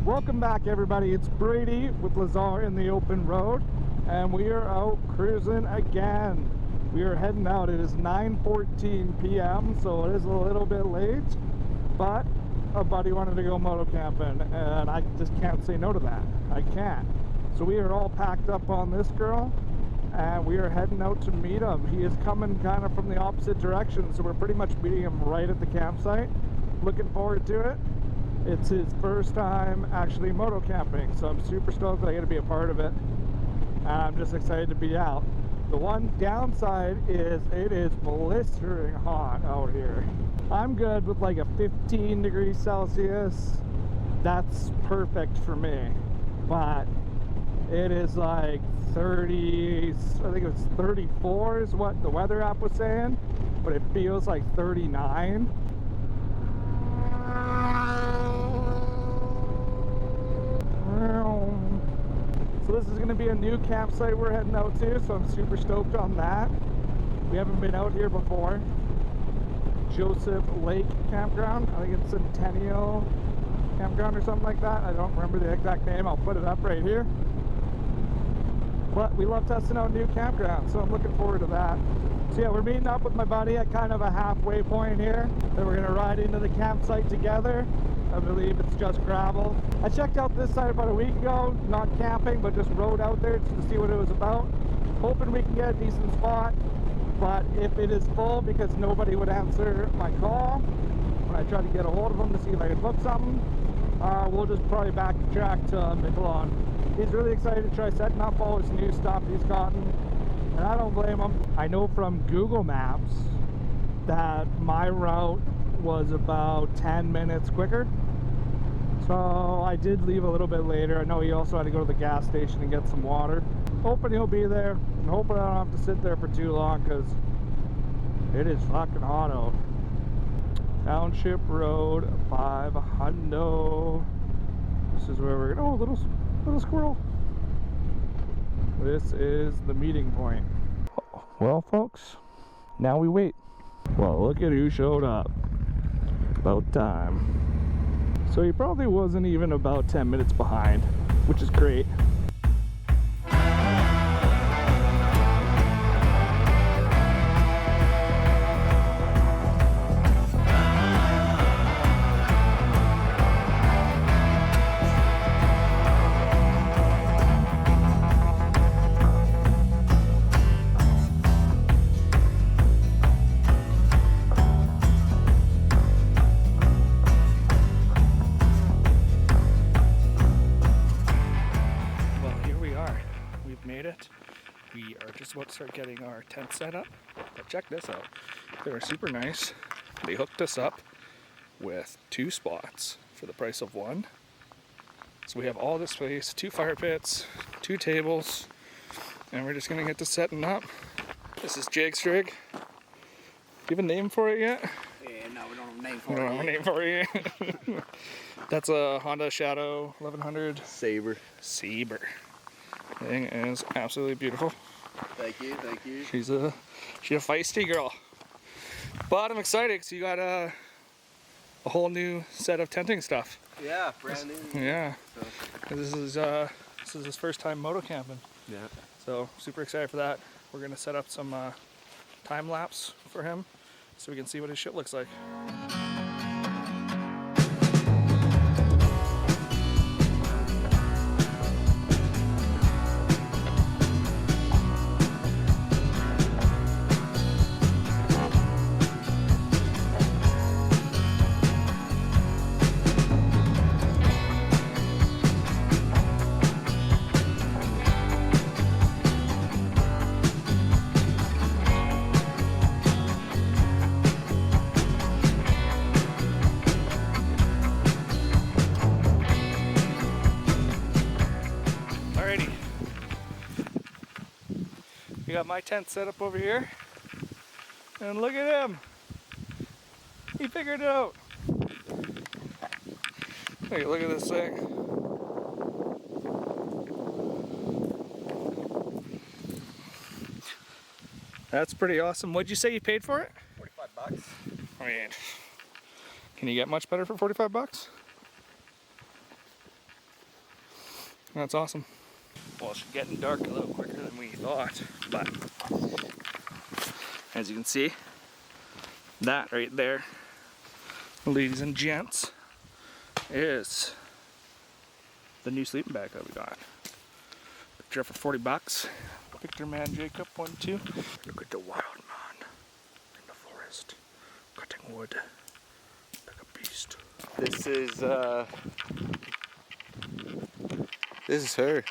Welcome back, everybody. It's Brady with Lazar in the open road, and we are out cruising again. We are heading out. It is 9:14 p.m. so it is a little bit late, but a buddy wanted to go moto camping and I just can't say no to that. I can't. So we are all packed up on this girl and we are heading out to meet him. He is coming kind of from the opposite direction, so we're pretty much meeting him right at the campsite. Looking forward to it. It's his first time actually moto camping, so I'm super stoked that I get to be a part of it, and I'm just excited to be out. The one downside is it is blistering hot out here. I'm good with like a 15 degrees Celsius. That's perfect for me, but it is like 30, I think it was 34 is what the weather app was saying, but it feels like 39. So this is going to be a new campsite we're heading out to, so I'm super stoked on that. We haven't been out here before. Joseph Lake Campground. I think it's Centennial Campground or something like that. I don't remember the exact name. I'll put it up right here. But we love testing out new campgrounds, so I'm looking forward to that. So yeah, we're meeting up with my buddy at kind of a halfway point here. Then we're going to ride into the campsite together. I believe it's just gravel. I checked out this site about a week ago, not camping, but just rode out there just to see what it was about. Hoping we can get a decent spot, but if it is full, because nobody would answer my call when I tried to get a hold of them to see if I could book something, we'll just probably backtrack to Miquelon. He's really excited to try setting up all his new stuff he's gotten, and I don't blame him. I know from Google Maps that my route was about 10 minutes quicker, so I did leave a little bit later. I know he also had to go to the gas station and get some water. Hoping he'll be there, and hoping I don't have to sit there for too long, because it is fucking hot out. Township Road 500. This is where we're gonna, oh, little squirrel. This is the meeting point. Well, folks, now we wait. Well, look at who showed up. About time. So he probably wasn't even about 10 minutes behind, which is great. We are just about to start getting our tent set up, but check this out. They were super nice. They hooked us up with 2 spots for the price of 1. So we have all this space, 2 fire pits, 2 tables, and we're just gonna get to setting up. This is Jake's rig. Do you have a name for it yet? Yeah, no, we don't have a name for it. We don't have a name for it yet. That's a Honda Shadow 1100. Saber. Thing is absolutely beautiful. Thank you, thank you. She's a feisty girl. But I'm excited because you got a whole new set of tenting stuff. Yeah, brand new. Yeah. So. This is his first time moto camping. Yeah. So super excited for that. We're gonna set up some time lapse for him so we can see what his shit looks like. We got my tent set up over here, and look at him. He figured it out. Hey, look at this thing. That's pretty awesome. What'd you say you paid for it? 45 bucks. I mean, can you get much better for 45 bucks? That's awesome. Well, it's getting dark a little quicker than we thought, but as you can see, that right there, ladies and gents, is the new sleeping bag that we got. Picked her up for 40 bucks. Picked her man Jacob, 1, 2. Look at the wild man in the forest, cutting wood like a beast. This is her.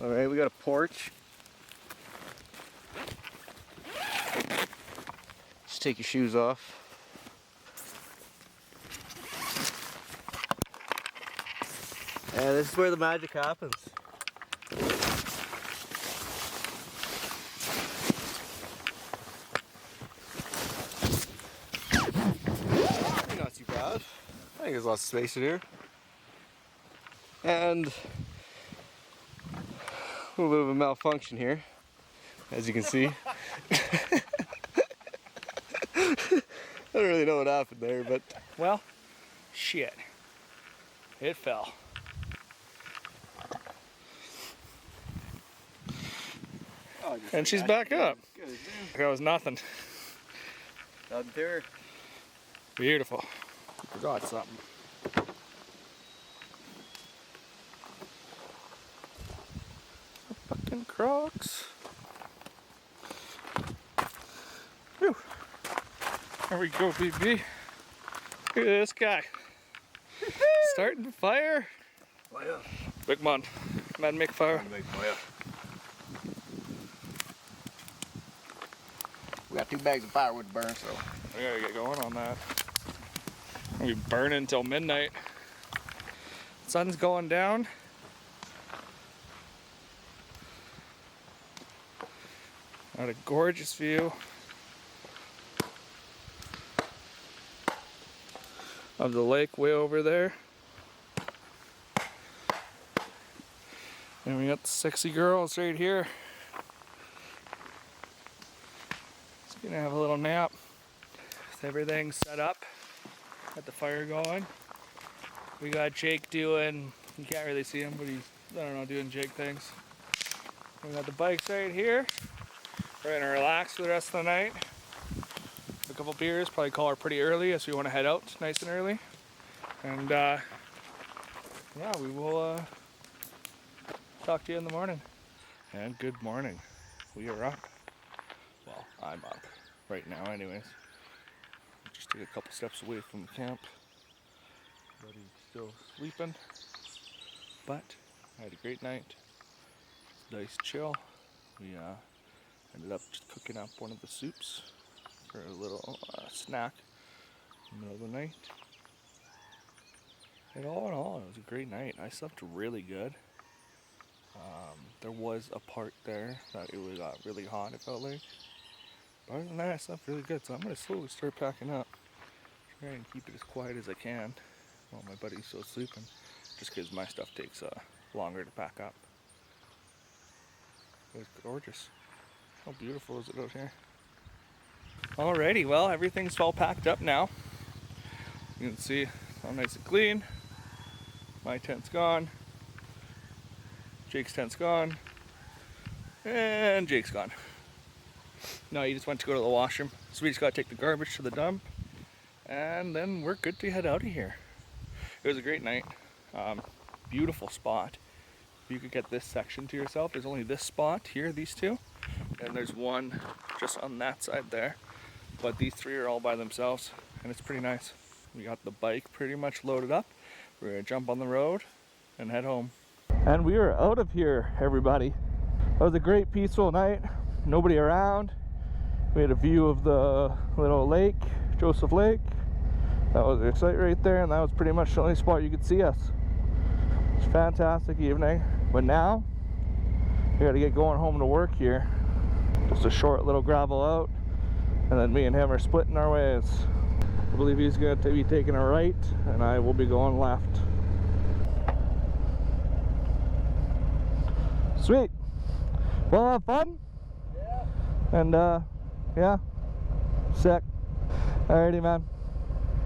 All right, we got a porch. Just take your shoes off. And this is where the magic happens. Not too bad. I think there's lots of space in here. And a little bit of a malfunction here, as you can see. I don't really know what happened there, but... Well, shit. It fell. And she's back up. That was nothing. Nothing to her. Beautiful. Forgot something. Fucking Crocs. Whew. There we go, BB. Look at this guy. Starting to fire. Fire. Big man. Man make fire. Make fire. We got 2 bags of firewood to burn, so We gotta get going on that. We'll be burning until midnight. Sun's going down. Got a gorgeous view of the lake way over there. And we got the sexy girls right here. Just gonna have a little nap. With everything set up. Got the fire going. We got Jake doing, you can't really see him, but he's, I don't know, doing Jake things. We got the bikes right here. We're gonna relax for the rest of the night. A couple beers, probably call her pretty early as we want to head out nice and early. And yeah, we will talk to you in the morning. And good morning. We are up. Well, I'm up right now anyways. Just took a couple steps away from the camp. Buddy's still sleeping. But I had a great night. Nice chill. We ended up just cooking up one of the soups for a little snack in the middle of the night. And all in all, it was a great night. I slept really good. There was a part there that it got really hot, it felt like. But other than that, I slept really good. So I'm going to slowly start packing up. Try and keep it as quiet as I can while my buddy's still sleeping. Just because my stuff takes longer to pack up. It was gorgeous. How beautiful is it out here? Alrighty, well, everything's all packed up now. You can see it's all nice and clean. My tent's gone. Jake's tent's gone. And Jake's gone. No, he just went to go to the washroom. So we just gotta take the garbage to the dump. And then we're good to head out of here. It was a great night. Beautiful spot. If you could get this section to yourself, there's only this spot here, these two. And there's one just on that side there. But these three are all by themselves. And it's pretty nice. We got the bike pretty much loaded up. We're gonna jump on the road and head home. And we are out of here, everybody. That was a great peaceful night. Nobody around. We had a view of the little lake, Joseph Lake. That was our site right there, and that was pretty much the only spot you could see us. It's a fantastic evening. But now, we gotta get going home to work here. Just a short little gravel out, and then me and him are splitting our ways. I believe he's going to be taking a right, and I will be going left. Sweet. Well, have fun. Yeah. And yeah, sick. Alrighty, man.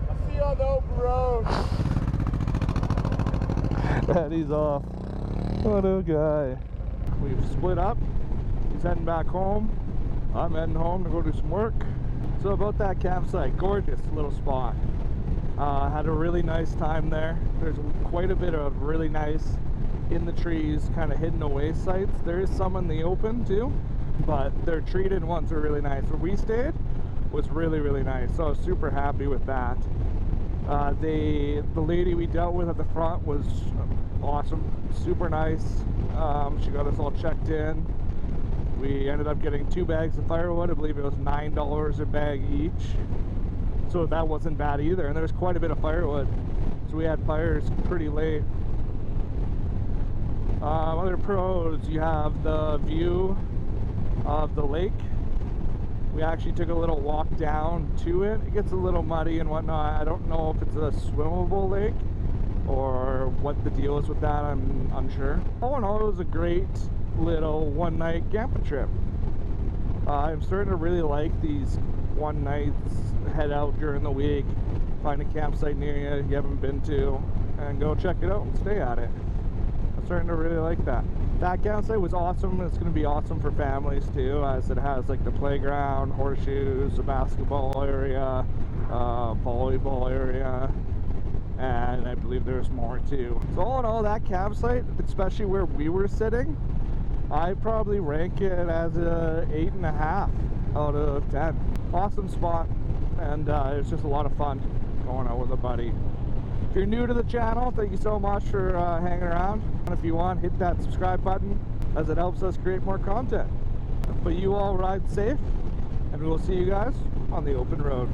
I'll see you on the open road. And he's off. What a guy. We've split up. He's heading back home. I'm heading home to go do some work. So about that campsite, gorgeous little spot. Had a really nice time there. There's quite a bit of really nice in the trees, kind of hidden away sites. There is some in the open too, but their treated ones are really nice. Where we stayed was really, really nice. So I was super happy with that. The lady we dealt with at the front was awesome, super nice. She got us all checked in. We ended up getting 2 bags of firewood. I believe it was $9 a bag each. So that wasn't bad either. And there was quite a bit of firewood. So we had fires pretty late. Other pros, you have the view of the lake. We actually took a little walk down to it. It gets a little muddy and whatnot. I don't know if it's a swimmable lake or what the deal is with that. I'm unsure. All in all, it was a great little one-night camping trip. I'm starting to really like these one nights, head out during the week, find a campsite near you haven't been to, and go check it out and stay at it. I'm starting to really like that. That campsite was awesome. It's going to be awesome for families too, as it has like the playground, horseshoes, a basketball area, volleyball area, and I believe there's more too. So all in all, that campsite, especially where we were sitting, I probably rank it as a 8.5 out of 10. Awesome spot, and it was just a lot of fun going out with a buddy. If you're new to the channel, thank you so much for hanging around. And if you want, hit that subscribe button, as it helps us create more content. But you all ride safe, and we will see you guys on the open road.